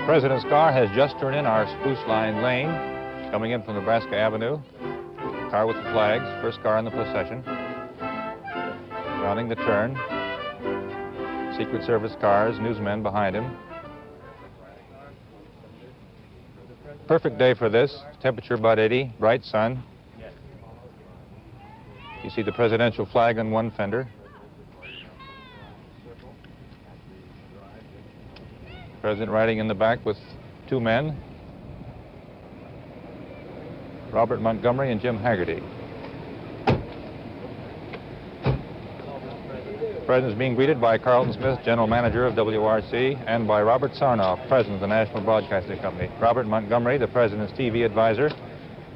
President's car has just turned in our Spruce Line Lane, coming in from Nebraska Avenue. Car with the flags, first car in the procession. Rounding the turn. Secret Service cars, newsmen behind him. Perfect day for this. Temperature about 80, bright sun. You see the presidential flag on one fender. President riding in the back with two men, Robert Montgomery and Jim Haggerty. The President is being greeted by Carlton Smith, General Manager of WRC, and by Robert Sarnoff, President of the National Broadcasting Company. Robert Montgomery, the President's TV advisor.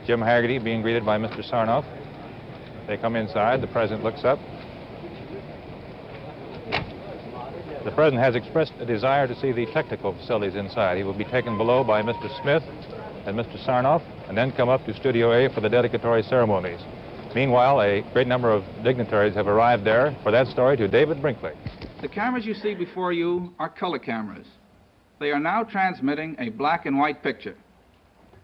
Jim Haggerty being greeted by Mr. Sarnoff. They come inside. The President looks up. The President has expressed a desire to see the technical facilities inside. He will be taken below by Mr. Smith and Mr. Sarnoff, and then come up to Studio A for the dedicatory ceremonies. Meanwhile, a great number of dignitaries have arrived there. For that story, to David Brinkley. The cameras you see before you are color cameras. They are now transmitting a black and white picture.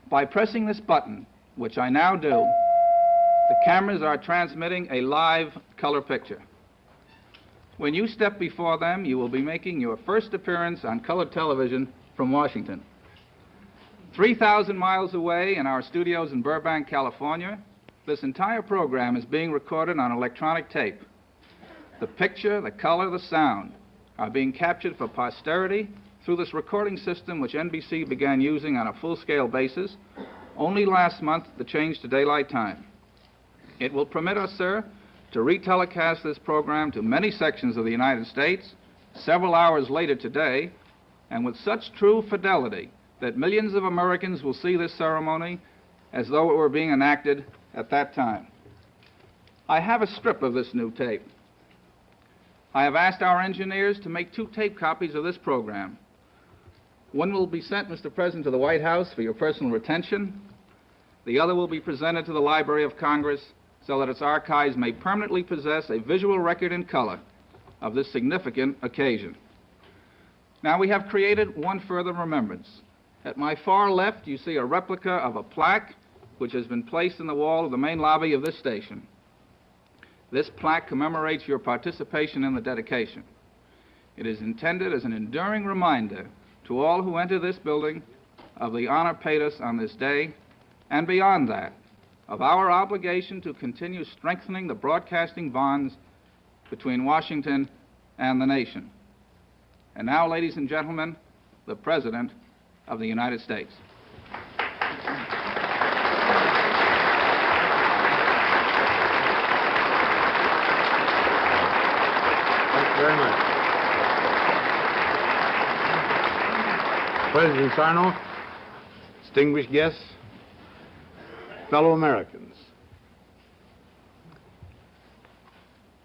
By pressing this button, which I now do, the cameras are transmitting a live color picture. When you step before them, you will be making your first appearance on color television from Washington. 3,000 miles away in our studios in Burbank, California, this entire program is being recorded on electronic tape. The picture, the color, the sound are being captured for posterity through this recording system which NBC began using on a full-scale basis only last month to change to daylight time. It will permit us, sir, to retelecast this program to many sections of the United States several hours later today, and with such true fidelity that millions of Americans will see this ceremony as though it were being enacted at that time. I have a strip of this new tape. I have asked our engineers to make 2 tape copies of this program. One will be sent, Mr. President, to the White House for your personal retention. The other will be presented to the Library of Congress so that its archives may permanently possess a visual record in color of this significant occasion. Now, we have created one further remembrance. At my far left, you see a replica of a plaque which has been placed in the wall of the main lobby of this station. This plaque commemorates your participation in the dedication. It is intended as an enduring reminder to all who enter this building of the honor paid us on this day, and beyond that, of our obligation to continue strengthening the broadcasting bonds between Washington and the nation. And now, ladies and gentlemen, the President of the United States. Thank you very much. President Sarnoff, distinguished guests, fellow Americans.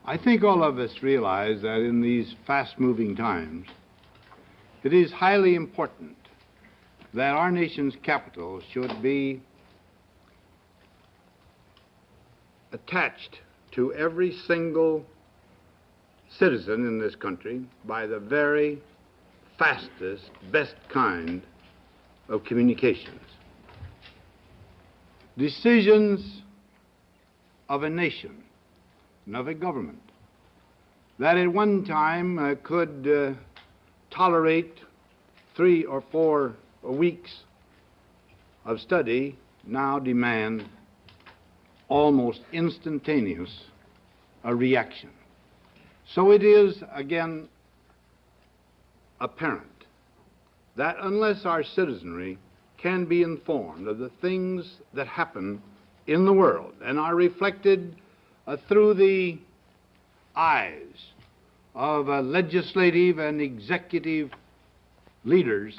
I think all of us realize that in these fast-moving times, it is highly important that our nation's capital should be attached to every single citizen in this country by the very fastest, best kind of communications. Decisions of a nation and of a government that at one time could tolerate 3 or 4 weeks of study now demand almost instantaneous reaction. So it is, again, apparent that unless our citizenry can be informed of the things that happen in the world and are reflected through the eyes of legislative and executive leaders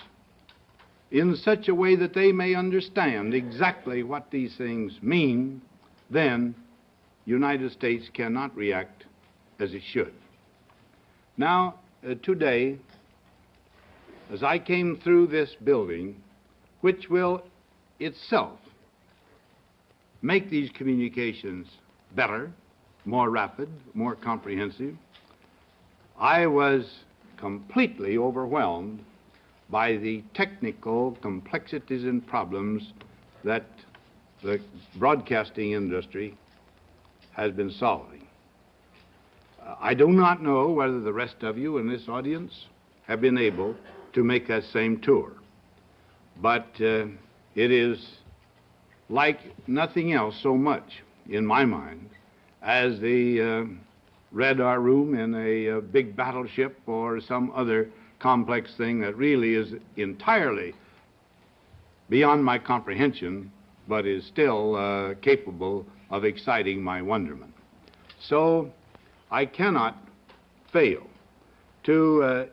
in such a way that they may understand exactly what these things mean, then the United States cannot react as it should. Now, today, as I came through this building, which will itself make these communications better, more rapid, more comprehensive, I was completely overwhelmed by the technical complexities and problems that the broadcasting industry has been solving. I do not know whether the rest of you in this audience have been able to make that same tour, but it is like nothing else so much, in my mind, as the radar room in a big battleship or some other complex thing that really is entirely beyond my comprehension, but is still capable of exciting my wonderment. So I cannot fail to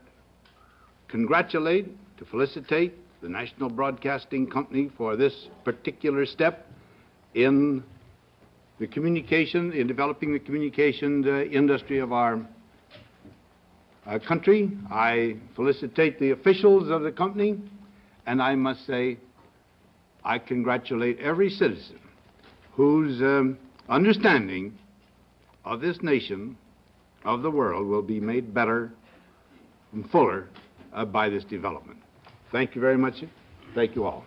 congratulate, to felicitate the National Broadcasting Company for this particular step in the communication, in developing the communications industry of our country. I felicitate the officials of the company, and I must say I congratulate every citizen whose understanding of this nation, of the world, will be made better and fuller by this development. Thank you very much. Thank you all.